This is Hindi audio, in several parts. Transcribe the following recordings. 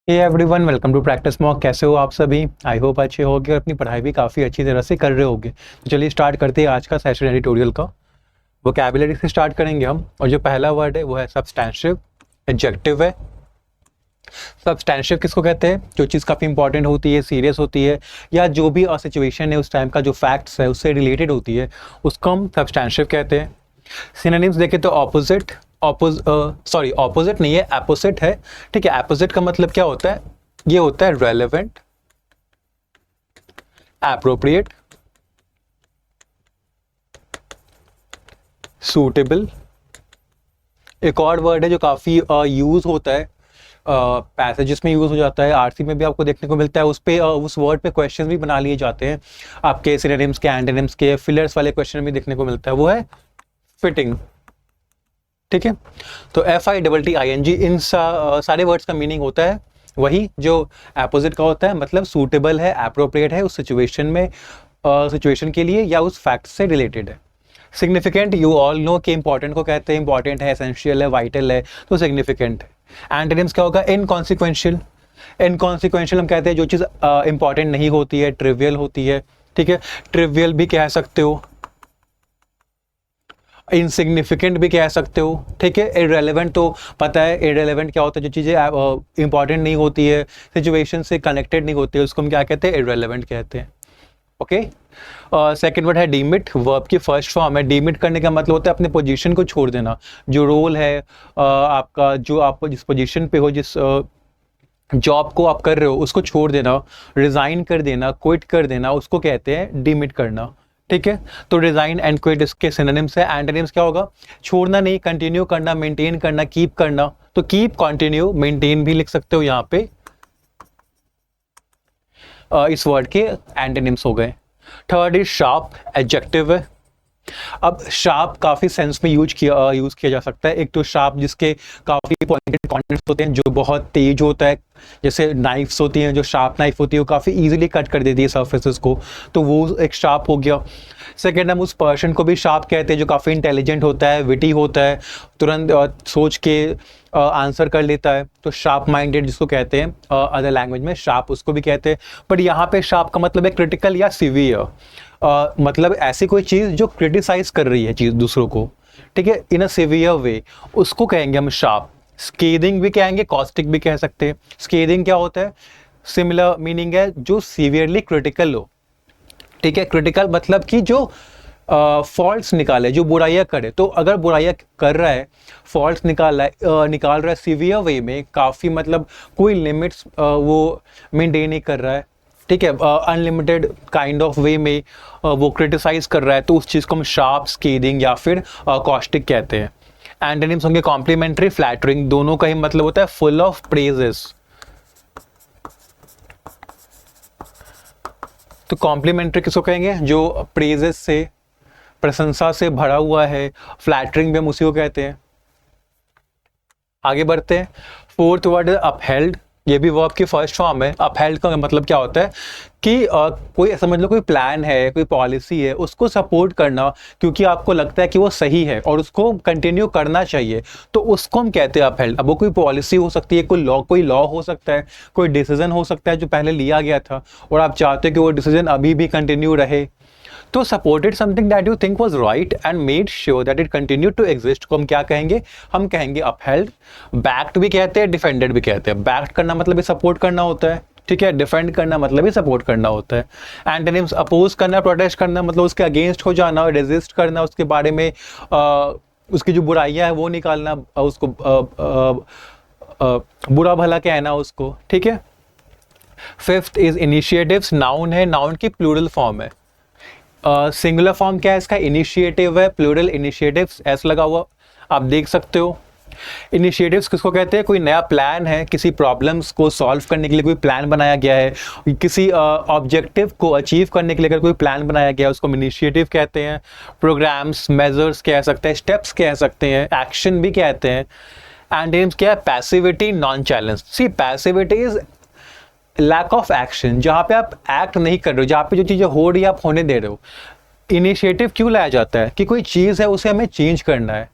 Hey everyone, welcome to practice mock. कैसे हो आप सभी? आई होप अच्छे होगे और अपनी पढ़ाई भी काफ़ी अच्छी तरह से कर रहे होगे। तो चलिए स्टार्ट करते हैं आज का सेशन एडिटोरियल का। वोकैबुलरी से स्टार्ट करेंगे हम, और जो पहला वर्ड है वो है सब्सटैंटिव। एडजेक्टिव है। सब्सटैंटिव किसको कहते हैं? जो चीज़ काफ़ी इंपॉर्टेंट होती है, सीरियस होती है, या जो भी सिचुएशन है उस टाइम का, जो फैक्ट्स है उससे रिलेटेड होती है, उसको हम सब्सटैंटिव कहते हैं। सिनोनिम्स देखें तो ऑपोजिट, ऑपोजिट नहीं है, एपोजिट है। ठीक है, एपोजिट का मतलब क्या होता है? ये होता है रेलेवेंट, एप्रोप्रिएट, सूटेबल। एक और वर्ड है जो काफ़ी यूज़ होता है, पैसेजेस में यूज़ हो जाता है, आरसी में भी आपको देखने को मिलता है। उस पे उस वर्ड पे क्वेश्चन भी बना लिए जाते हैं आपके सिनोनिम्स के, एंटोनिम्स के, फिलर्स वाले क्वेश्चन भी देखने को मिलता है। वो है फिटिंग। ठीक है, तो FITTING इन सारे वर्ड्स का मीनिंग होता है वही जो एपोजिट का होता है, मतलब सूटेबल है, एप्रोप्रिएट है उस सिचुएशन में, सिचुएशन के लिए या उस फैक्ट से रिलेटेड है। सिग्निफिकेंट, यू ऑल नो कि इंपॉर्टेंट को कहते हैं, इंपॉर्टेंट है, एसेंशियल है, वाइटल है, तो सिग्निफिकेंट है। एंटोनिम्स क्या होगा? इनकॉन्सिक्वेंशियल। इनकॉन्सिक्वेंशियल हम कहते हैं जो चीज़ इंपॉर्टेंट नहीं होती है, ट्रिवियल होती है। ठीक है, ट्रिवियल भी कह सकते हो, इनसिग्निफिकेंट भी कह सकते हो। ठीक है, इररेलेवेंट तो पता है इररेलेवेंट क्या होता है, जो चीज़ें इंपॉर्टेंट नहीं होती है, सिचुएशन से कनेक्टेड नहीं होती है, उसको हम क्या कहते हैं? इररेलेवेंट कहते हैं। ओके, सेकंड वर्ड है डीमिट। वर्ब की फर्स्ट फॉर्म है। डीमिट करने का मतलब होता है अपने पोजीशन को छोड़ देना। जो रोल है आपका, जो आप जिस पोजीशन पे हो, जिस जॉब को आप कर रहे हो, उसको छोड़ देना, रिजाइन कर देना, क्विट कर देना, उसको कहते हैं डीमिट करना। ठीक है, तो रिजाइन एंड क्विट इसके सिनोनिम्स है। एंटोनिम्स क्या होगा? छोड़ना नहीं, कंटिन्यू करना, मेंटेन करना, कीप करना। तो कीप, कंटिन्यू, मेंटेन भी लिख सकते हो यहाँ पे। इस वर्ड के एंटोनिम्स हो गए। Third is sharp. एडजेक्टिव है। अब शार्प काफ़ी सेंस में यूज किया जा सकता है। एक तो शार्प जिसके काफ़ी पॉइंटेड कॉर्नर्स होते हैं, जो बहुत तेज होता है, जैसे नाइफ्स होती हैं, जो शार्प नाइफ होती है वो काफ़ी इजीली कट कर देती है सरफेसेस को, तो वो एक शार्प हो गया। सेकेंड, हम उस पर्सन को भी शार्प कहते हैं जो काफ़ी इंटेलिजेंट होता है, विटी होता है, तुरंत सोच के आंसर कर लेता है, तो शार्प माइंडेड जिसको कहते हैं अदर लैंग्वेज में शार्प, उसको भी कहते हैं। बट यहाँ पे शार्प का मतलब है क्रिटिकल या सिवियर, मतलब ऐसी कोई चीज़ जो क्रिटिसाइज कर रही है चीज़ दूसरों को। ठीक है, इन अ सिवियर वे, उसको कहेंगे हम शार्प। स्केदिंग भी कहेंगे, कॉस्टिक भी कह सकते हैं। स्केदिंग क्या होता है? सिमिलर मीनिंग है, जो सीवियरली क्रिटिकल हो। ठीक है, क्रिटिकल मतलब कि जो फॉल्ट्स निकाले, जो बुराइयां करे। तो अगर बुराइयां कर रहा है, फॉल्ट्स निकाल रहा है सीवियर वे में, काफ़ी मतलब कोई लिमिट्स वो मेंटेन नहीं कर रहा है। ठीक है, अनलिमिटेड काइंड ऑफ वे में वो क्रिटिसाइज कर रहा है, तो उस चीज़ को हम शार्प, स्केदिंग या फिर कॉस्टिक कहते हैं। एंटोनिम्स होंगे कॉम्प्लीमेंट्री, फ्लैटरिंग। दोनों का ही मतलब होता है फुल ऑफ प्रेजेस। तो कॉम्प्लीमेंट्री किसको कहेंगे? जो प्रेजेस से, प्रशंसा से भरा हुआ है। फ्लैटरिंग भी हम उसी को कहते हैं। आगे बढ़ते हैं। फोर्थ वर्ड है अपहेल्ड। ये भी वर्ब की फर्स्ट फॉर्म है। अपहेल्ड का मतलब क्या होता है कि कोई, समझ लो कोई प्लान है, कोई पॉलिसी है, उसको सपोर्ट करना क्योंकि आपको लगता है कि वो सही है और उसको कंटिन्यू करना चाहिए, तो उसको हम कहते हैं अपहेल्ड। अब वो कोई पॉलिसी हो सकती है, कोई लॉ हो सकता है, कोई डिसीजन हो सकता है जो पहले लिया गया था और आप चाहते हो कि वो डिसीजन अभी भी कंटिन्यू रहे। तो supported something that you think was right and made sure that it continue to exist को हम क्या कहेंगे? हम कहेंगे अपहेल्ड। बैक्ड भी कहते हैं, डिफेंडेड भी कहते हैं। बैक्ड करना मतलब सपोर्ट करना होता है। ठीक है, डिफेंड करना मतलब सपोर्ट करना होता है। एंटोनिम्स अपोज करना, प्रोटेस्ट करना, मतलब उसके अगेंस्ट हो जाना, रेजिस्ट करना, उसके बारे में उसकी जो बुराइयां है वो निकालना, उसको बुरा भला कहना उसको। ठीक है, फिफ्थ इज इनिशिएटिव्स। नाउन है, नाउन की प्लूरल फॉर्म है। सिंगुलर फॉर्म क्या है इसका? इनिशिएटिव है, प्लूरल इनिशिएटिव्स ऐसा लगा हुआ आप देख सकते हो। इनिशिएटिव्स किसको कहते हैं? कोई नया प्लान है, किसी प्रॉब्लम्स को सॉल्व करने के लिए कोई प्लान बनाया गया है, किसी ऑब्जेक्टिव को अचीव करने के लिए अगर कोई प्लान बनाया गया है, उसको इनिशिएटिव कहते हैं। प्रोग्राम्स, मेजर्स कह सकते हैं, स्टेप्स कह सकते हैं, एक्शन भी कहते हैं। एंटोनिम्स क्या है? Passivity, non challenge. C, passivity is lack of action, जहां पे आप एक्ट नहीं कर रहे हो, जहां पे जो चीजें हो रही है आप होने दे रहे हो। इनिशिएटिव क्यों लाया जाता है? कि कोई चीज है उसे हमें चेंज करना है,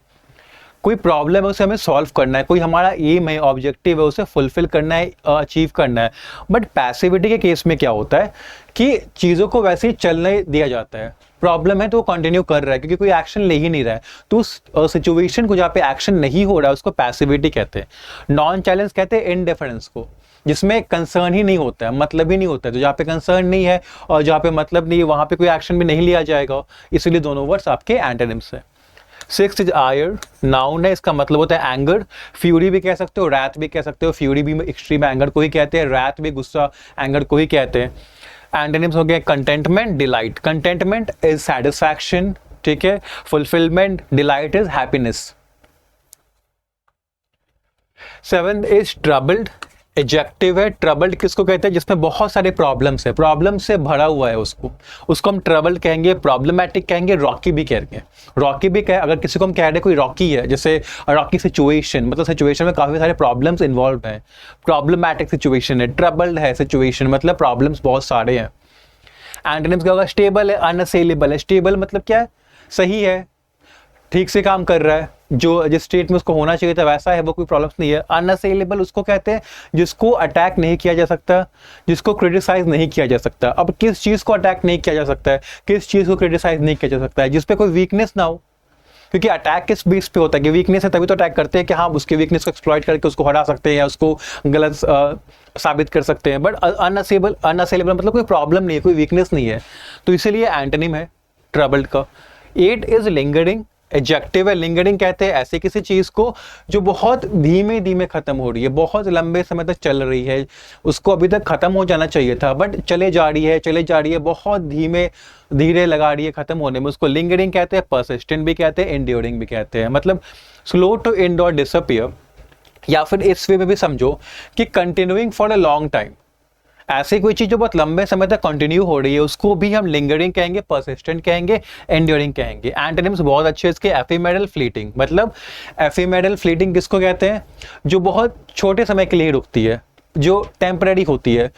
कोई प्रॉब्लम है उसे हमें सॉल्व करना है, कोई हमारा एम है, ऑब्जेक्टिव है, उसे फुलफिल करना है, अचीव करना है। बट पैसिविटी के केस में क्या होता है कि चीज़ों को वैसे ही चलने दिया जाता है, प्रॉब्लम है तो वो कंटिन्यू कर रहा है क्योंकि कोई एक्शन ले ही नहीं रहा है। तो उस सिचुएशन को जहाँ पे एक्शन नहीं हो रहा है उसको पैसिविटी कहते हैं। नॉन चैलेंज कहते हैं इनडिफरेंस को, जिसमें कंसर्न ही नहीं होता है, मतलब ही नहीं होता है। तो जहाँ पे कंसर्न नहीं है और जहाँ पे मतलब नहीं है वहाँ पे कोई एक्शन भी नहीं लिया जाएगा, इसलिए दोनों वर्ड्स आपके एंटोनिम्स है। 6 इज आयर, नाउन है, इसका मतलब होता है एंगर। फ्यूरी भी कह सकते हो, रैथ भी कह सकते हो। फ्यूरी भी एक्सट्रीम एंगर को ही कहते हैं, रैथ भी गुस्सा एंगर को ही कहते हैं। एंटोनिम्स हो गए contentment, delight. Contentment is satisfaction, ठीक है। Fulfilment, delight is happiness. 7 is troubled, adjective है। ट्रबल्ड किसको कहते हैं? जिसमें बहुत सारे प्रॉब्लम्स है, प्रॉब्लम से भरा हुआ है उसको हम ट्रबल्ड कहेंगे, प्रॉब्लमैटिक कहेंगे, रॉकी भी कहेंगे। रॉकी भी कहे, अगर किसी को हम कह रहे हैं कोई रॉकी है, जैसे रॉकी सिचुएशन, मतलब सिचुएशन में काफी सारे प्रॉब्लम्स इन्वॉल्व हैं। प्रॉब्लमैटिक सिचुएशन है, ट्रबल्ड है सिचुएशन, मतलब प्रॉब्लम्स बहुत सारे हैं। एंटोनिम्स क्या होगा? स्टेबल है, अनअसेलेबल है। स्टेबल मतलब क्या है? सही है, ठीक से काम कर रहा है, जो जिस स्टेट में उसको होना चाहिए था वैसा है, वो कोई प्रॉब्लम्स नहीं है। अनअसेलेबल उसको कहते हैं जिसको अटैक नहीं किया जा सकता, जिसको क्रिटिसाइज नहीं किया जा सकता। अब किस चीज़ को अटैक नहीं किया जा सकता है, किस चीज़ को क्रिटिसाइज नहीं किया जा सकता है? जिस पे कोई वीकनेस ना हो, क्योंकि अटैक किस बेस पे होता है कि वीकनेस है तभी तो अटैक करते हैं कि हाँ उसकी वीकनेस को एक्सप्लॉइट करके उसको हरा सकते हैं या उसको गलत साबित कर सकते हैं। बट अनअसेलेबल मतलब कोई प्रॉब्लम नहीं है, कोई वीकनेस नहीं है, तो इसीलिए एंटोनिम है ट्रबल्ड का। 8 इज लिंगरिंग, एडजेक्टिव है। लिंगरिंग कहते हैं ऐसे किसी चीज को जो बहुत धीमे धीमे खत्म हो रही है, बहुत लंबे समय तक चल रही है, उसको अभी तक खत्म हो जाना चाहिए था बट चले जा रही है, बहुत धीरे लगा रही है खत्म होने में, उसको लिंगरिंग कहते हैं। परसिस्टेंट भी कहते हैं, एंड्योरिंग भी कहते हैं, मतलब स्लो टू एंड और डिसअपीयर। या फिर इस वे में भी समझो कि continuing for a long time, ऐसी कोई चीज जो बहुत लंबे समय तक कंटिन्यू हो रही है उसको भी हम लिंगरिंग कहेंगे, परसिस्टेंट कहेंगे, एंड्योरिंग कहेंगे। एंटोनिम्स बहुत अच्छे इसके। एफिमेरल, फ्लीटिंग, मतलब एफिमेरल फ्लीटिंग किसको कहते हैं? जो बहुत छोटे समय के लिए रुकती है, जो टेम्पररी होती है,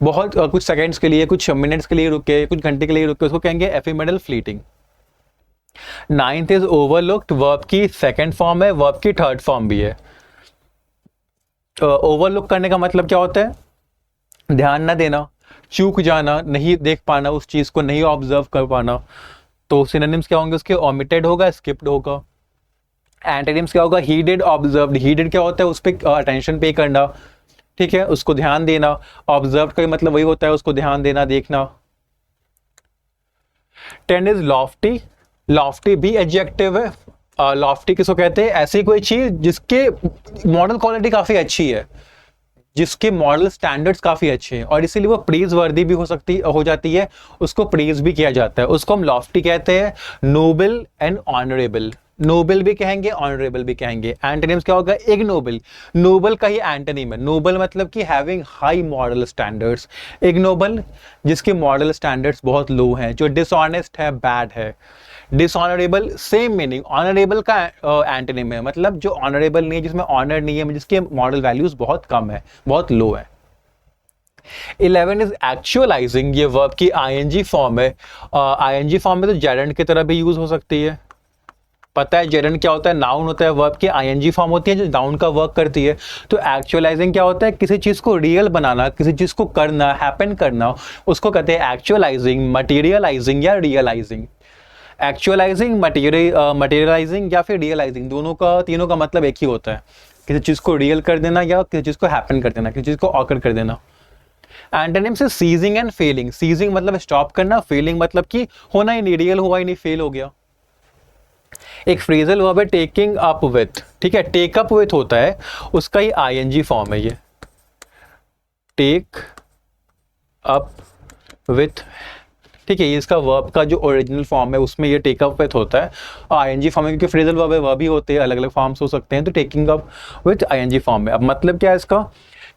बहुत कुछ सेकेंड्स के लिए, कुछ मिनट्स के लिए रुके, कुछ घंटे के लिए रुके, उसको कहेंगे ephemeral fleeting. 9th is overlooked, verb की सेकेंड फॉर्म है, वर्ब की थर्ड फॉर्म भी है। ओवरलुक करने का मतलब क्या होता है? ध्यान ना देना, चूक जाना, नहीं देख पाना, उस चीज को नहीं ऑब्जर्व कर पाना। तो सिनोनिम्स क्या होंगे उसके? ओमिटेड होगा, स्किप्ड होगा। एंटोनिम्स क्या होगा? हीडेड, ऑब्जर्व्ड। हीडेड क्या होता है? उस पर अटेंशन पे करना, ठीक है, उसको ध्यान देना। ऑब्जर्व का मतलब वही होता है उसको ध्यान देना, देखना। 10 इज लॉफ्टी, लॉफ्टी भी एडजेक्टिव है। लॉफ्टी किसको कहते हैं? ऐसी कोई चीज जिसके मॉडल क्वालिटी काफी अच्छी है, जिसके मॉडल स्टैंडर्ड्स काफी अच्छे हैं और इसीलिए वो प्रेज वर्दी भी हो जाती है, उसको प्रेज भी किया जाता है, उसको हम लॉफ्टी कहते हैं। नोबल एंड ऑनरेबल, नोबल भी कहेंगे, ऑनरेबल भी कहेंगे। एंटोनिम्स क्या होगा? इग्नोबल, नोबल का ही एंटोनिम है। नोबल मतलब कि having high moral standards. Ignoble जिसके मॉरल स्टैंडर्ड्स बहुत लो हैं, जो डिसऑनेस्ट है, बैड है। डिसऑनरेबल सेम मीनिंग, ऑनरेबल का एंटोनिम है, मतलब जो ऑनरेबल नहीं है, जिसमें ऑनर नहीं है, जिसके मॉरल वैल्यूज बहुत कम है, बहुत लो है। 11 इज एक्चुअलाइजिंग, ये वर्ब की आईएनजी फॉर्म है। आईएनजी फॉर्म में तो जेरेंड की तरह भी यूज हो सकती है। पता है जेरेंड क्या होता है? नाउन होता है, वर्ब की आईएनजी फॉर्म होती है जो नाउन का वर्क करती है। तो एक्चुअलाइजिंग क्या होता है? किसी चीज को रियल बनाना, किसी चीज को करना, हैपन करना, उसको कहते हैं एक्चुअलाइजिंग, मटीरियलाइजिंग या रियलाइजिंग। एक्चुअलाइजिंग, मटीरियलाइजिंग या फिर रियलाइजिंग, तीनों का मतलब एक ही होता है, किसी चीज को रियल कर देना या किसी चीज को हैपन कर देना, किसी चीज को ऑकर कर देना। एंटोनिम से सीजिंग एंड फेलिंग। सीजिंग मतलब स्टॉप करना, फेलिंग मतलब कि होना ही नहीं, रियल हुआ ही नहीं, फेल हो गया। एक फ्रेजल वर्ब है टेकिंग अप विथ, ठीक है, टेक अप विथ होता है, उसका ही आईएनजी फॉर्म है ये, टेक अप विथ, ठीक है। ये इसका वर्ब का जो ओरिजिनल फॉर्म है उसमें ये टेक अप विथ होता है, और आईएनजी फॉर्म है क्योंकि फ्रेजल वर्ब है, वर्ब ही होते हैं, अलग अलग फॉर्म्स हो सकते हैं, तो taking up with ING form में। अब मतलब क्या है इसका?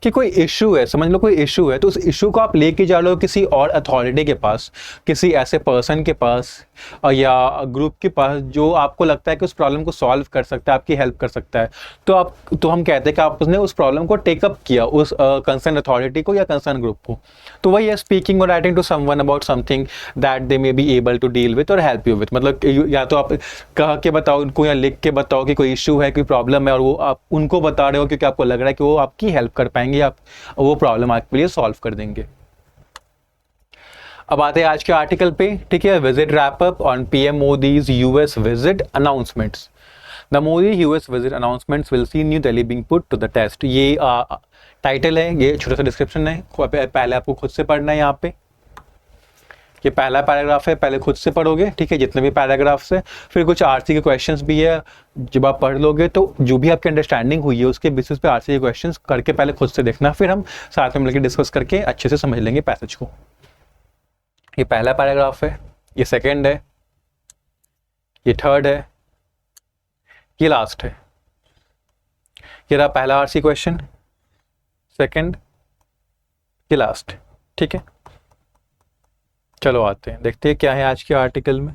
कि कोई इशू है, समझ लो कोई इशू है, तो उस इशू को आप लेके जा रहे हो किसी और अथॉरिटी के पास, किसी ऐसे पर्सन के पास या ग्रुप के पास जो आपको लगता है कि उस प्रॉब्लम को सॉल्व कर सकता है, आपकी हेल्प कर सकता है, तो हम कहते हैं कि आपने उस प्रॉब्लम को टेकअप किया उस कंसर्न अथॉरिटी को या कंसर्न ग्रुप को। तो वही है स्पीकिंग और writing to someone about something that they may be able to deal with और हेल्प यू विथ। मतलब या तो आप कह के बताओ उनको या लिख के बताओ कि कोई इशू है, कोई प्रॉब्लम है, और वो आप उनको बता रहे हो क्योंकि आपको लग रहा है कि वो आपकी हेल्प कर पाएंगे, आप वो प्रॉब्लम आपके लिए सॉल्व कर देंगे। अब आते हैं आज के आर्टिकल पे, ठीक है। Visit wrap up on PM Modi's US visit announcements. The Modi US visit announcements will see New Delhi being put to the test. ये टाइटल है, ये छोटा सा डिस्क्रिप्शन है, पहले आपको खुद से पढ़ना है। यहाँ पे ये पहला पैराग्राफ है, पहले खुद से पढ़ोगे, ठीक है, जितने भी पैराग्राफ्स है। फिर कुछ आरसी के क्वेश्चंस भी है, जब आप पढ़ लोगे तो जो भी आपकी अंडरस्टैंडिंग हुई है उसके बेसिस पे आरसी के क्वेश्चंस करके पहले खुद से देखना, फिर हम साथ में मिलकर डिस्कस करके अच्छे से समझ लेंगे पैसेज को। ये पहला पैराग्राफ है, ये सेकेंड है, ये थर्ड है, ये लास्ट है। ये रहा पहला आरसी क्वेश्चन, सेकेंड, ये लास्ट, ठीक है। चलो आते हैं, देखते हैं क्या है आज के आर्टिकल में।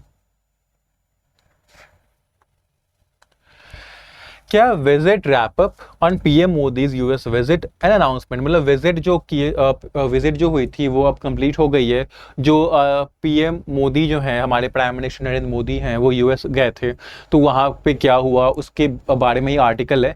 क्या visit wrap up on PM Modi's US visit an announcement, मतलब विजिट जो किए विजिट जो हुई थी वो अब कंप्लीट हो गई है। जो पीएम मोदी जो है, हमारे प्राइम मिनिस्टर नरेंद्र मोदी हैं, वो यूएस गए थे, तो वहाँ पे क्या हुआ उसके बारे में ही आर्टिकल है।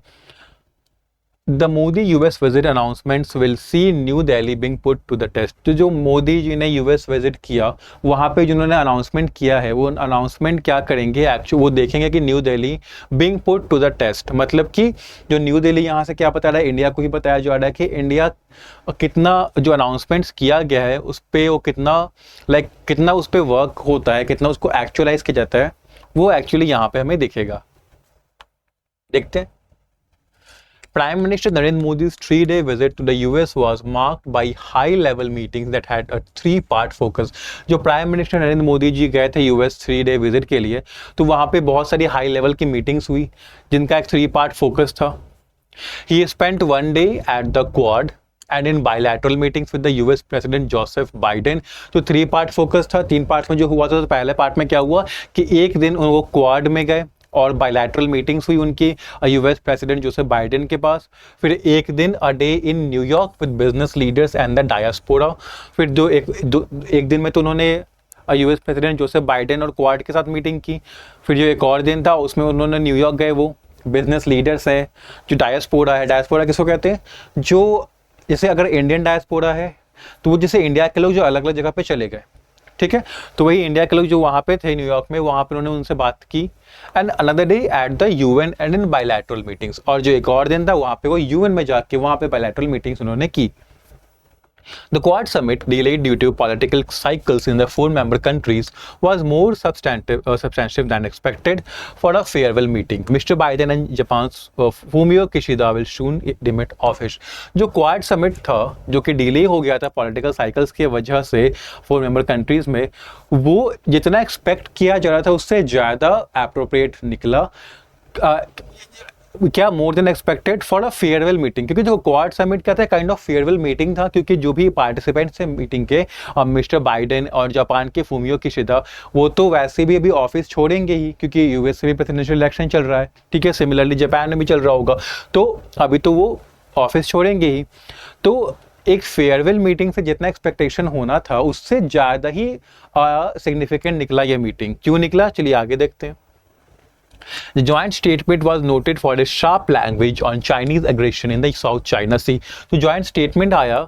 The Modi US visit announcements will see New Delhi being put to the test. तो जो मोदी जी ने यूएस विजिट किया, वहाँ पे जिन्होंने अनाउंसमेंट किया है, वो अनाउंसमेंट क्या करेंगे एक्चुअली, वो देखेंगे कि New Delhi being put to the test, मतलब कि जो न्यू दिल्ली यहाँ से क्या बता रहा है, इंडिया को ही बताया जा रहा है कि इंडिया कितना जो अनाउंसमेंट्स किया गया है उस पर वो कितना उस पर वर्क होता है, कितना उसको एक्चुअलाइज किया जाता है, वो एक्चुअली यहाँ पे हमें दिखेगा। देखते हैं। Prime Minister Narendra Modi's 3-day visit to the US was marked by high-level meetings that had a 3-part focus. जो प्राइम मिनिस्टर नरेंद्र मोदी जी गए थे यूएस 3-day विजिट के लिए, तो वहाँ पे बहुत सारी हाई लेवल की मीटिंग्स हुई जिनका एक 3-part फोकस था। He spent 1 day at the Quad and in bilateral meetings with the US President Joseph Biden। तो 3-part फोकस था, 3 पार्ट में जो हुआ था, तो पहले पार्ट में क्या हुआ कि एक दिन वो क्वाड में गए और बायलैटरल मीटिंग्स हुई उनकी यूएस प्रेसिडेंट जोसेफ बाइडेन के पास। फिर एक दिन a day in New York with business leaders and the diaspora. फिर एक दिन में तो उन्होंने यूएस प्रेसिडेंट जोसेफ बाइडेन और क्वाड के साथ मीटिंग की। फिर जो एक और दिन था उसमें उन्होंने न्यूयॉर्क गए, वो बिजनेस लीडर्स हैं। जो डायस्पोरा है, डायस्पोरा किसको कहते हैं, जो जैसे अगर इंडियन डायस्पोरा है तो वो जैसे इंडिया के लोग जो अलग अलग जगह पे चले गए, ठीक है, तो वही इंडिया के लोग जो वहाँ पे थे न्यूयॉर्क में, वहाँ पे उन्होंने उनसे बात की। And another day at the UN and in bilateral meetings, और जो एक और दिन था वहाँ पे वो यूएन में जाके वहाँ पे बायलैटरल मीटिंग्स उन्होंने की। The Quad summit, delayed due to political cycles in the 4-member countries, was more substantive than expected for a farewell meeting. Mr. Biden and Japan's Fumio Kishida will soon demit office. जो Quad summit था, जो कि डिले हो गया था पॉलिटिकल साइकिल्स की वजह से 4-member कंट्रीज में, वो जितना एक्सपेक्ट किया जा रहा था उससे ज़्यादा अप्रोप्रिएट निकला। क्या more than expected for a farewell meeting, क्योंकि जो क्वाड समिट क्या था काइंड ऑफ फेयरवेल मीटिंग था, क्योंकि जो भी पार्टिसिपेंट्स थे मीटिंग के, मिस्टर बाइडेन और जापान के फूमियो किशिदा, वो तो वैसे भी अभी ऑफिस छोड़ेंगे ही, क्योंकि यूएस में भी प्रेसिडेंशियल इलेक्शन चल रहा है, ठीक है, सिमिलरली जापान में भी चल रहा होगा, तो अभी तो वो ऑफिस छोड़ेंगे ही। तो एक फेयरवेल मीटिंग से जितना एक्सपेक्टेशन होना था उससे ज़्यादा ही सिग्निफिकेंट निकला ये मीटिंग। क्यों निकला, चलिए आगे देखते हैं। The joint statement was noted for its sharp language on Chinese aggression in the South China Sea। तो joint statement आया,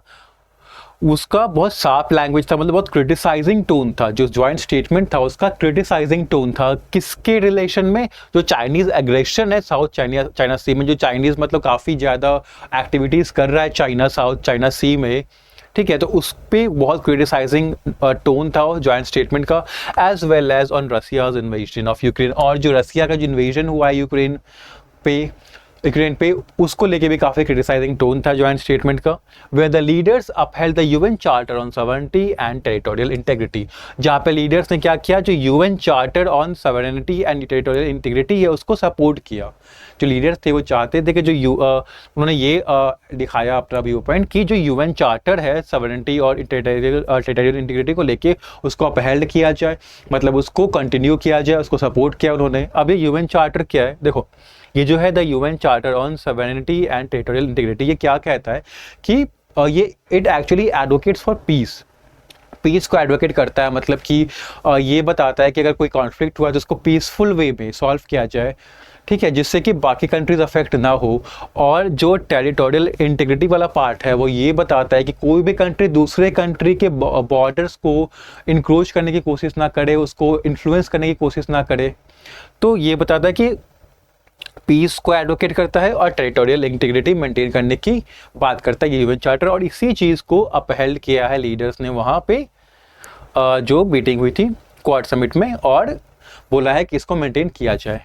उसका बहुत शार्प लैंग्वेज था, मतलब बहुत क्रिटिसाइजिंग टोन था। जो जॉइंट स्टेटमेंट था उसका क्रिटिसाइजिंग टोन था, किसके रिलेशन में, जो चाइनीज एग्रेशन है साउथ चाइना सी में, जो चाइनीज मतलब काफ़ी ज़्यादा एक्टिविटीज़ कर रहा है चाइना साउथ चाइना सी में, ठीक है, तो उस पर बहुत क्रिटिसाइजिंग टोन था जॉइंट स्टेटमेंट का, as well as on Russia's invasion of Ukraine. और जो रसिया का जो इन्वेजन हुआ है यूक्रेन पे, यूक्रेन पे, उसको लेके भी काफ़ी क्रिटिसाइजिंग टोन था ज्वाइंट स्टेटमेंट का। Where the leaders upheld the UN charter on sovereignty and territorial integrity, जहाँ पे लीडर्स ने क्या किया, जो UN charter on sovereignty and territorial integrity है उसको सपोर्ट किया। जो लीडर्स थे वो चाहते थे कि जो उन्होंने ये दिखाया अपना व्यू पॉइंट कि जो यूएन चार्टर है सॉवरेनिटी और टेरिटोरियल इंटीग्रिटी को लेके उसको अपहेल्ड किया जाए, मतलब उसको कंटिन्यू किया जाए, उसको सपोर्ट किया उन्होंने। अब ये यूएन चार्टर क्या है, देखो ये जो है the UN charter on sovereignty and territorial integrity, ये क्या कहता है कि ये it actually advocates for piece को एडवोकेट करता है, मतलब कि ये बताता है कि अगर कोई कॉन्फ्लिक्ट हुआ तो उसको पीसफुल वे में सॉल्व किया जाए, ठीक है, जिससे कि बाकी कंट्रीज अफेक्ट ना हो। और जो टेरिटोरियल इंटीग्रिटी वाला पार्ट है वो ये बताता है कि कोई भी कंट्री दूसरे कंट्री के बॉर्डर्स को इंक्रोच करने की कोशिश ना करे, उसको इन्फ्लुएंस करने की कोशिश ना करे। तो ये बताता है कि पीस को एडवोकेट करता है और टेरिटोरियल इंटीग्रिटी मेंटेन करने की बात करता है ये यूएन चार्टर, और इसी चीज़ को अपहेल्ड किया है लीडर्स ने वहाँ पे जो मीटिंग हुई थी क्वाड समिट में, और बोला है कि इसको मेंटेन किया जाए।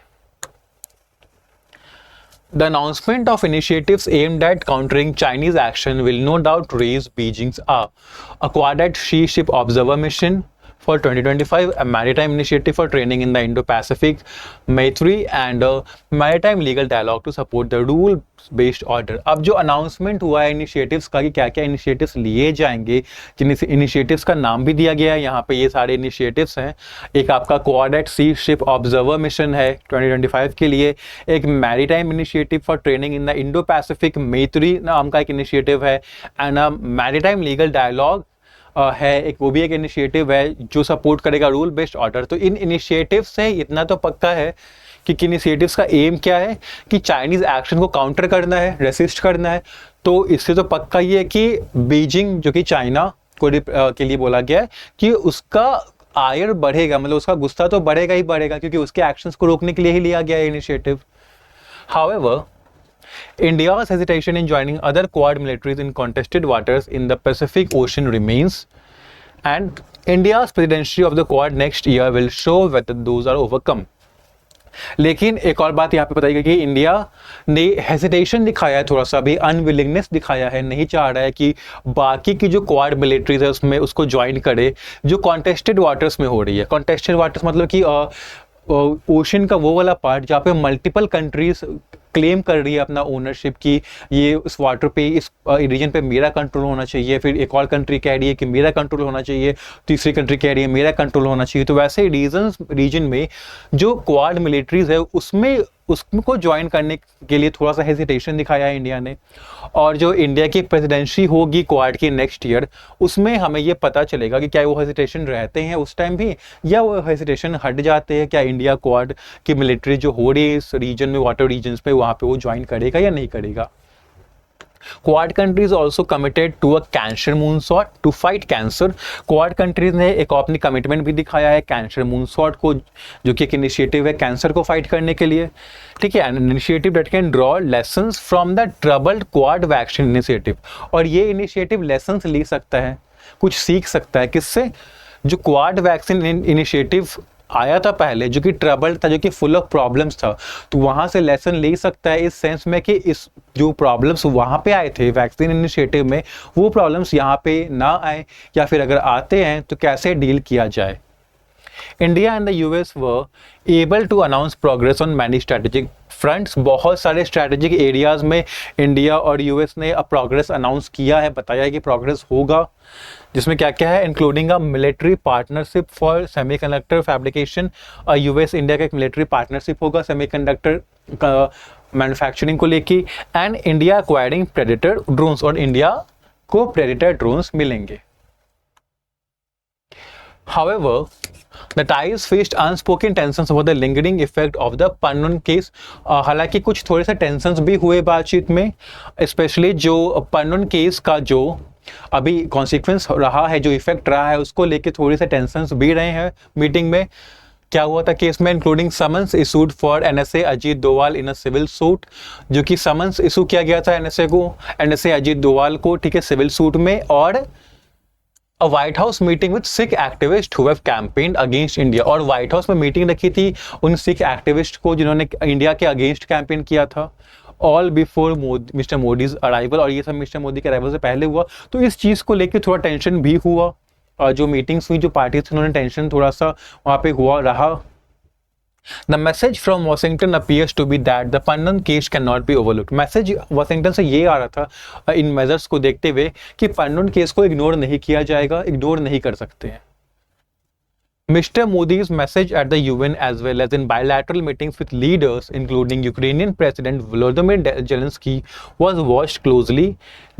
The announcement of initiatives aimed at countering Chinese action will no doubt raise Beijing's a Quad Sea Ship Observer mission for 2025, a maritime initiative for training in the Indo-Pacific, Maitri and maritime legal dialogue to support the rule-based order। अब जो अनाउंसमेंट हुआ है इनिशिएटिव्स का कि क्या क्या इनिशिएटिव्स लिए जाएंगे, जिन इनिशिएटिव्स का नाम भी दिया गया है यहाँ पे, ये सारे इनिशिएटिव्स हैं। एक आपका क्वाड सी शिप ऑब्जर्वर मिशन है 2025 के लिए, एक maritime initiative for training in the Indo Pacific, मैत्री नाम का एक इनिशिएटिव है, एंड मैरीटाइम लीगल डायलॉग है एक, वो भी एक इनिशिएटिव है जो सपोर्ट करेगा रूल बेस्ड ऑर्डर। तो इन इनिशिएटिव से इतना तो पक्का है कि इनिशिएटिव्स का एम क्या है कि चाइनीज एक्शन को काउंटर करना है, रेसिस्ट करना है। तो इससे तो पक्का ये है कि बीजिंग, जो कि चाइना को के लिए बोला गया है, कि उसका आयर बढ़ेगा, मतलब उसका गुस्सा तो बढ़ेगा ही बढ़ेगा, क्योंकि उसके एक्शंस को रोकने के लिए ही लिया गया है initiative. However, India's hesitation in joining other Quad militaries in contested waters in the Pacific Ocean remains, and India's presidency of the Quad next year will show whether those are overcome। लेकिन एक और बात यहाँ पे बताइएगा कि इंडिया ने हेजिटेशन दिखाया है, थोड़ा सा भी अनविलिंगनेस दिखाया है, नहीं चाह रहा है कि बाकी की जो क्वाड मिलिट्रीज है उसमें उसको ज्वाइन करे जो कॉन्टेस्टेड वाटर्स में हो रही है। कॉन्टेस्टेड वाटर्स मतलब कि ओशन का वो वाला पार्ट जहाँ पे मल्टीपल कंट्रीज क्लेम कर रही है अपना ओनरशिप की, ये इस वाटर पे, इस रीजन पे मेरा कंट्रोल होना चाहिए, फिर एक और कंट्री कह रही है कि मेरा कंट्रोल होना चाहिए, तीसरी कंट्री कह रही है मेरा कंट्रोल होना चाहिए। तो वैसे रीजन में जो क्वाड मिलिट्रीज है उसको ज्वाइन करने के लिए थोड़ा सा हेजिटेशन दिखाया है इंडिया ने। और जो इंडिया की प्रेसिडेंसी होगी क्वाड की नेक्स्ट ईयर, उसमें हमें ये पता चलेगा कि क्या वो हेजिटेशन रहते हैं उस टाइम भी, या वो हेजिटेशन हट जाते हैं, क्या इंडिया क्वाड की मिलिट्री जो हो रही है इस रीजन में, वाटर रीजन्स पे, वहाँ पे वो ज्वाइन करेगा या नहीं करेगा। Quad countries also committed to a cancer moonshot to fight cancer. Quad countries ने एक अपनी कमिटमेंट भी दिखाया है कैंसर मूनसॉट को, जो कि एक इनिशिएटिव है कैंसर को फाइट करने के लिए, ठीक है, an initiative that can draw lessons from the troubled quad vaccine initiative. और ये इनिशिएटिव लेसन्स ले सकता है, कुछ सीख सकता है, किससे, जो क्वाड वैक्सीन इनिशिएटिव आया था पहले, जो कि ट्रबल था, जो कि फुल ऑफ प्रॉब्लम्स था, तो वहाँ से लेसन ले सकता है इस सेंस में कि इस जो प्रॉब्लम्स वहाँ पे आए थे वैक्सीन इनिशिएटिव में, वो प्रॉब्लम्स यहाँ पे ना आए, या फिर अगर आते हैं तो कैसे डील किया जाए। India and the US were able to announce progress on many strategic fronts. बहुत सारे स्ट्रेटेजिक एरियाज में इंडिया और यूएस ने अब प्रोग्रेस अनाउंस किया है, बताया है कि प्रोग्रेस होगा, जिसमें क्या क्या है, including a military partnership for semiconductor fabrication. US India का एक मिलिट्री पार्टनरशिप होगा सेमीकंडक्टर का मैन्युफैक्चरिंग को लेके, and India acquiring predator drones, और इंडिया को प्रेडेटर ड्रोन्स मिलेंगे। However, the ties faced unspoken tensions over the lingering effect of the Panmun case। हालांकि कुछ थोड़े से टेंशंस भी हुए बातचीत में, स्पेशली जो पन्नुन केस का जो अभी कॉन्सिक्वेंस रहा है, जो इफेक्ट रहा है, उसको लेके थोड़े से टेंशंस भी रहे हैं मीटिंग में। क्या हुआ था केस में, including summons issued for NSA Ajit Doval in a civil suit, जो कि समन्स इशू किया गया था एनएसए अजीत डोवाल को, ठीक है, सिविल सूट में। और A White House meeting with Sikh activists who have campaigned against India। और व्हाइट हाउस में मीटिंग रखी थी उन सिख एक्टिविस्ट को जिन्होंने इंडिया के अगेंस्ट कैंपेन किया था। All before mister Modi's arrival, और ये सब मिस्टर मोदी के अराइवल से पहले हुआ। तो इस चीज़ को लेकर थोड़ा टेंशन भी हुआ, जो मीटिंग्स हुई, जो पार्टीज थी, उन्होंने टेंशन थोड़ा सा वहाँ पे हुआ रहा। The message from Washington appears to be that the Pannan case cannot be overlooked. Message Washington से ये आ रहा था इन मेजर्स को देखते हुए कि पन्नन केस को इग्नोर नहीं किया जाएगा, इग्नोर नहीं कर सकते हैं। Mr. Modi's message at the UN as well as in bilateral meetings with leaders including Ukrainian President Volodymyr Zelensky was watched closely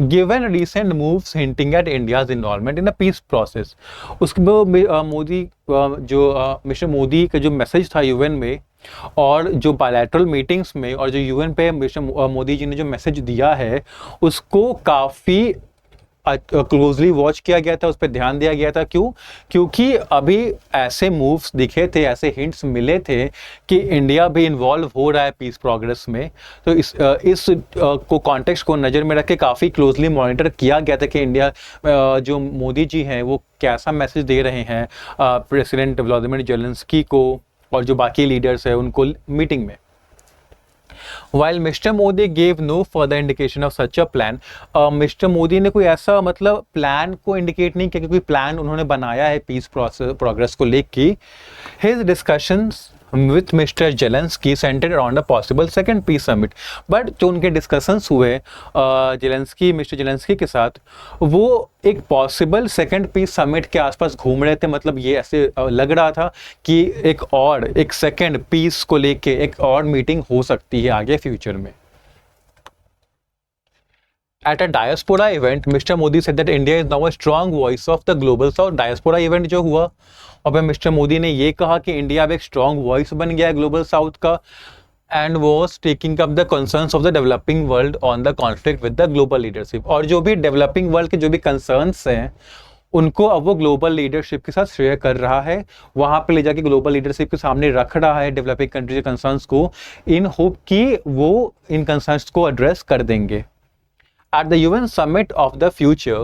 given recent moves hinting at India's involvement in the peace process. उसको मोदी जो मिस्टर मोदी का जो मैसेज था यूएन में और जो बायलैटरल मीटिंग्स में और जो यूएन पे मिस्टर मोदी जी ने जो मैसेज दिया है उसको काफ़ी क्लोजली वॉच किया गया था, उस पर ध्यान दिया गया था। क्यों? क्योंकि अभी ऐसे मूव्स दिखे थे, ऐसे हिंट्स मिले थे कि इंडिया भी इन्वॉल्व हो रहा है पीस प्रोग्रेस में। तो इस को कॉन्टेक्स्ट को नज़र में रख के काफ़ी क्लोजली मॉनिटर किया गया था कि इंडिया जो मोदी जी हैं वो कैसा मैसेज दे रहे हैं प्रेसिडेंट व्लादिमीर जेलेंस्की को और जो बाकी लीडर्स हैं उनको मीटिंग में। While Mr. Modi gave no further indication of such a plan, Mr. Modi ने कोई ऐसा मतलब प्लान को इंडिकेट नहीं किया कि कोई प्लान उन्होंने बनाया है पीस प्रोग्रेस को लेके। His discussions with Mr. Zelensky centered around a possible second peace summit. But जो उनके डिस्कशंस हुए मिस्टर जेलेंस्की के साथ, वो एक पॉसिबल सेकंड पीस समिट के आसपास घूम रहे थे। मतलब ये ऐसे लग रहा था कि एक सेकंड पीस को लेके एक और मीटिंग हो सकती है आगे फ्यूचर में। At a diaspora event, Mr. Modi said that India is now a strong voice of the global south. Diaspora event जो हुआ और फिर मिस्टर मोदी ने ये कहा कि इंडिया अब एक स्ट्रॉन्ग वॉइस बन गया है ग्लोबल साउथ का and was taking up the concerns of the developing world on the conflict with the global leadership. और जो भी डेवलपिंग वर्ल्ड के जो भी कंसर्न्स हैं उनको अब वो ग्लोबल लीडरशिप के साथ शेयर कर रहा है, वहाँ पे ले जाके ग्लोबल लीडरशिप के सामने रख रहा है डेवलपिंग कंट्री के कंसर्न्स को, इन होप कि वो इन कंसर्न्स को एड्रेस कर देंगे। At the UN Summit of the Future,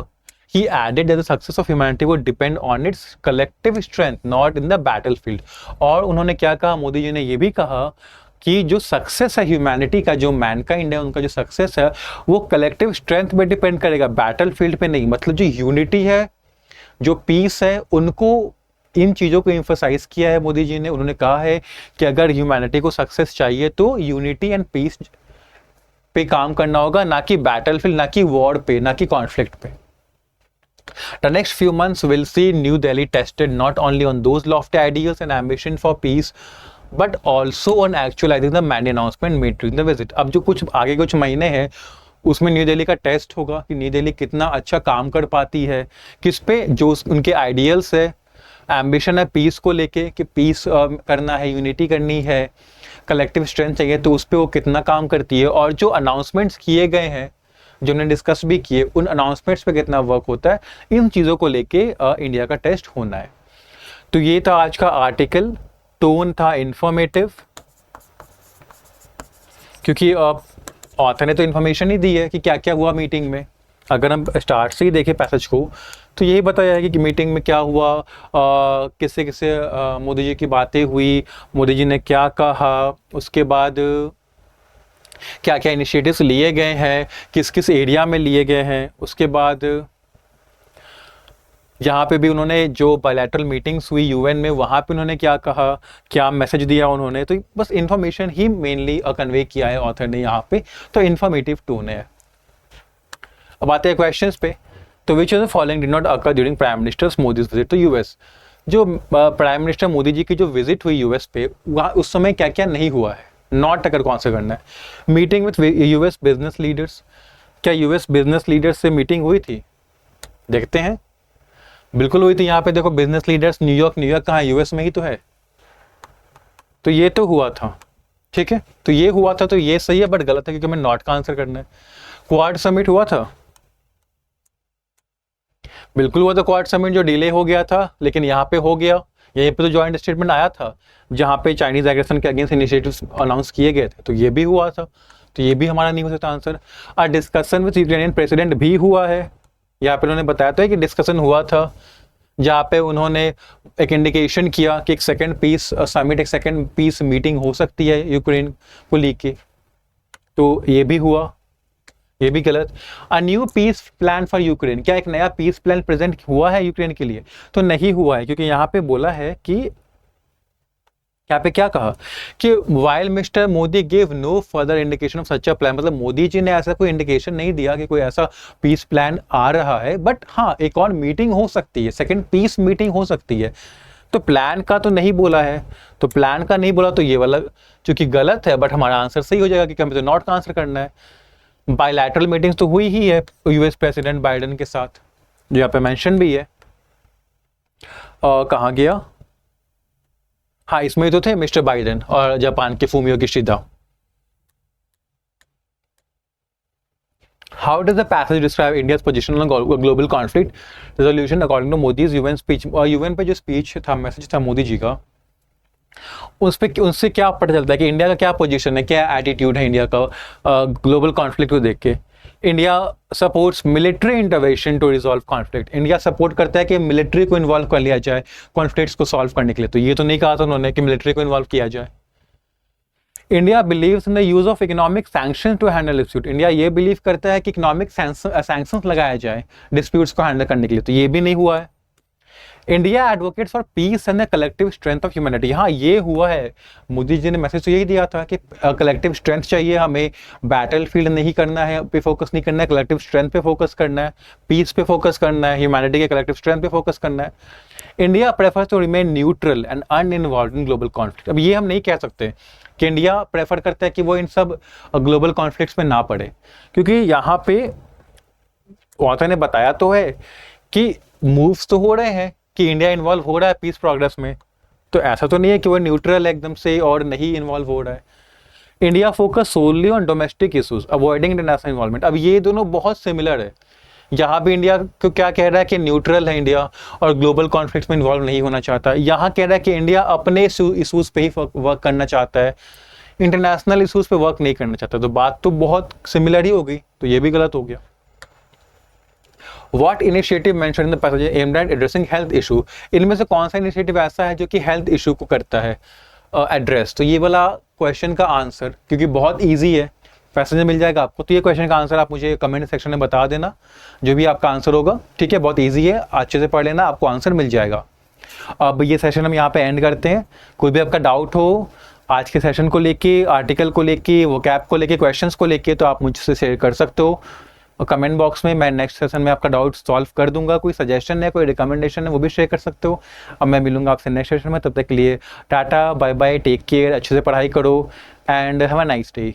he added that the success of humanity would depend on its collective strength, not in the battlefield. और उन्होंने क्या कहा, मोदी जी ने ये भी कहा कि जो सक्सेस है ह्यूमैनिटी का, जो मैनकाइंड है उनका जो सक्सेस है वो कलेक्टिव स्ट्रेंथ पे डिपेंड करेगा, बैटलफील्ड पे नहीं। मतलब जो यूनिटी है, जो पीस है, उनको इन चीज़ों को एम्फसाइज किया है मोदी जी ने। उन्होंने कहा है कि अगर ह्यूमैनिटी को सक्सेस चाहिए तो यूनिटी एंड पीस पे काम करना होगा, ना कि बैटलफील्ड, ना कि वॉर पे, ना कि कॉन्फ्लिक्ट पे। The next few months will see New Delhi tested not only on those lofty ideals and ambition for peace, but also on actualizing the many announcement made during the visit. अब जो कुछ आगे कुछ महीने हैं उसमें न्यू दिल्ली का टेस्ट होगा कि न्यू दिल्ली कितना अच्छा काम कर पाती है, किस पे जो उनके आइडियल्स है, एम्बिशन है पीस को लेके कि पीस करना है, यूनिटी करनी है, कलेक्टिव स्ट्रेंथ चाहिए, तो उस पर वो कितना काम करती है। और जो अनाउंसमेंट्स किए गए हैं, जो उन्होंने डिस्कस भी किए, उन अनाउंसमेंट्स पे कितना वर्क होता है, इन चीज़ों को लेके इंडिया का टेस्ट होना है। तो ये था आज का आर्टिकल। टोन था इंफॉर्मेटिव, क्योंकि ऑथर ने तो इन्फॉर्मेशन ही दी है कि क्या क्या हुआ मीटिंग में। अगर हम स्टार्ट से ही देखें पैसेज को तो यही बताया है कि मीटिंग में क्या हुआ, किससे किससे मोदी जी की बातें हुई, मोदी जी ने क्या कहा, उसके बाद क्या क्या इनिशिएटिव्स लिए गए हैं, किस किस एरिया में लिए गए हैं। उसके बाद यहाँ पे भी उन्होंने जो बायलैटरल मीटिंग्स हुई यूएन में, वहाँ पे उन्होंने क्या कहा, क्या मैसेज दिया उन्होंने। तो बस इन्फॉर्मेशन ही मेनली कन्वे किया है ऑथर ने यहाँ पे, तो इन्फॉर्मेटिव टोन है। अब आते हैं क्वेश्चंस पे। तो which of the following did not occur during prime minister Modi's visit to US. जो प्राइम मिनिस्टर मोदी जी की जो विजिट हुई यूएस पे, वहाँ उस समय क्या क्या नहीं हुआ है, नॉट अगर कौन सा करना है। Meeting with US business leaders, क्या यूएस बिजनेस लीडर्स से मीटिंग हुई थी? देखते हैं, बिल्कुल हुई थी। यहाँ पे देखो बिजनेस लीडर्स, न्यूयॉर्क कहाँ है, यूएस में ही तो है। तो ये तो हुआ था, ठीक है, तो ये हुआ था, तो ये सही है, बट गलत है क्योंकि हमें नॉट का आंसर करना है। क्वाड समिट हुआ था, बिल्कुल हुआ था क्वाड समिट, जो डिले हो गया था, लेकिन यहाँ पे हो गया। यहीं पे तो जॉइंट स्टेटमेंट आया था जहाँ पे चाइनीज एग्रेशन के अगेंस्ट इनिशिएटिव्स अनाउंस किए गए थे, तो ये भी हुआ था, तो ये भी हमारा नहीं हो सकता आंसर। और डिस्कशन विद यूक्रेनियन प्रेसिडेंट भी हुआ है, यहाँ पे उन्होंने बताया था कि डिस्कशन हुआ था, जहाँ पे उन्होंने एक इंडिकेशन किया कि एक सेकंड पीस समिट, एक सेकंड पीस मीटिंग हो सकती है यूक्रेन को लेके। तो ये भी हुआ, ये भी गलत। A new peace plan for Ukraine, क्या एक नया पीस प्लान प्रेजेंट हुआ है यूक्रेन के लिए? तो नहीं हुआ है, क्योंकि यहाँ पे बोला है कि यहाँ पे क्या कहा कि while mister Modi give no further indication of such a plan, मतलब मोदी जी ने ऐसा कोई इंडिकेशन नहीं दिया कि कोई ऐसा पीस प्लान आ रहा है, बट हाँ एक और मीटिंग हो सकती है, सेकंड पीस मीटिंग हो सकती है। तो प्लान का तो नहीं बोला है, तो प्लान का नहीं बोला तो ये वाला चूंकि गलत है, बट हमारा आंसर सही हो जाएगा क्योंकि हमें तो नॉट का आंसर करना है। बायलैटरल मीटिंग्स तो हुई ही है यूएस प्रेसिडेंट बाइडेन के साथ, जो यहाँ पे मेंशन भी है। कहाँ गया, हाँ इसमें तो थे मिस्टर बाइडेन और जापान के Fumio Kishida. How does the passage describe India's position on global conflict resolution according to Modi's UN speech? UN पे जो स्पीच था, मैसेज था मोदी जी का, उस पे उनसे क्या पता चलता है कि इंडिया का क्या पोजीशन है, क्या एटीट्यूड है इंडिया का ग्लोबल कॉन्फ्लिक्ट को देख के? India supports military intervention to resolve conflict, India support करता है कि मिलिट्री को इन्वॉल्व कर लिया जाए कॉन्फ्लिक्ट्स को सॉल्व करने के लिए। तो ये तो नहीं कहा था उन्होंने कि मिलिट्री को इन्वॉल्व किया जाए। India believes in the use of economic sanction to handle dispute, India ये बिलीव करता है कि इकोनॉमिक सैंक्शंस लगाया जाए डिस्प्यूट्स को हैंडल करने के लिए। तो ये भी नहीं हुआ है। India advocates for piece and the collective strength of humanity, हाँ ये हुआ है। मोदी जी ने मैसेज तो यही दिया था कि कलेक्टिव स्ट्रेंथ चाहिए, हमें बैटल फील्ड नहीं करना है, पे फोकस नहीं करना है, कलेक्टिव स्ट्रेंथ पे फोकस करना है, पीस पे फोकस करना है, ह्यूमैनिटी के कलेक्टिव स्ट्रेंथ पे फोकस करना है। India prefers to remain neutral and uninvolved in global conflict, अब ये हम नहीं कह सकते कि इंडिया प्रेफर करता है कि वो इन सब ग्लोबल कॉन्फ्लिक्ट्स में ना पड़े, क्योंकि यहाँ पे ऑथर ने बताया तो है कि मूव्स तो हो रहे हैं कि इंडिया इन्वॉल्व हो रहा है पीस प्रोग्रेस में, तो ऐसा तो नहीं है कि वो न्यूट्रल एकदम से और नहीं इन्वॉल्व हो रहा है। India focus solely on domestic issues avoiding international involvement, अब ये दोनों बहुत सिमिलर है। यहाँ भी इंडिया को क्या कह रहा है कि न्यूट्रल है इंडिया और ग्लोबल कॉन्फ्लिक्ट्स में इन्वॉल्व नहीं होना चाहता, यहाँ कह रहा है कि इंडिया अपने इशूज पे ही वर्क करना चाहता है, इंटरनेशनल इशूज पे वर्क नहीं करना चाहता। तो बात तो बहुत सिमिलर ही हो गई, तो ये भी गलत हो गया। What initiative mentioned in the passage aimed at addressing health issue, इनमें से कौन सा इनिशिएटिव ऐसा है जो कि हेल्थ इशू को करता है एड्रेस? तो ये वाला क्वेश्चन का आंसर, क्योंकि बहुत इजी है, पैसेज में मिल जाएगा आपको, तो ये क्वेश्चन का आंसर आप मुझे कमेंट सेक्शन में बता देना, जो भी आपका आंसर होगा, ठीक है? बहुत इजी है, अच्छे से पढ़ लेना, आपको आंसर मिल जाएगा। अब ये सेशन हम यहाँ पे एंड करते हैं। कोई भी आपका डाउट हो आज के सेशन को लेके, आर्टिकल को लेके, वो कैप को लेके, क्वेश्चंस को लेके, तो आप मुझसे शेयर कर सकते हो कमेंट बॉक्स में। मैं नेक्स्ट सेशन में आपका डाउट सॉल्व कर दूंगा। कोई सजेशन है, कोई रिकमेंडेशन है, वो भी शेयर कर सकते हो। अब मैं मिलूंगा आपसे नेक्स्ट सेशन में, तब तक के लिए tata bye bye, take care, अच्छे से पढ़ाई करो and have a nice day.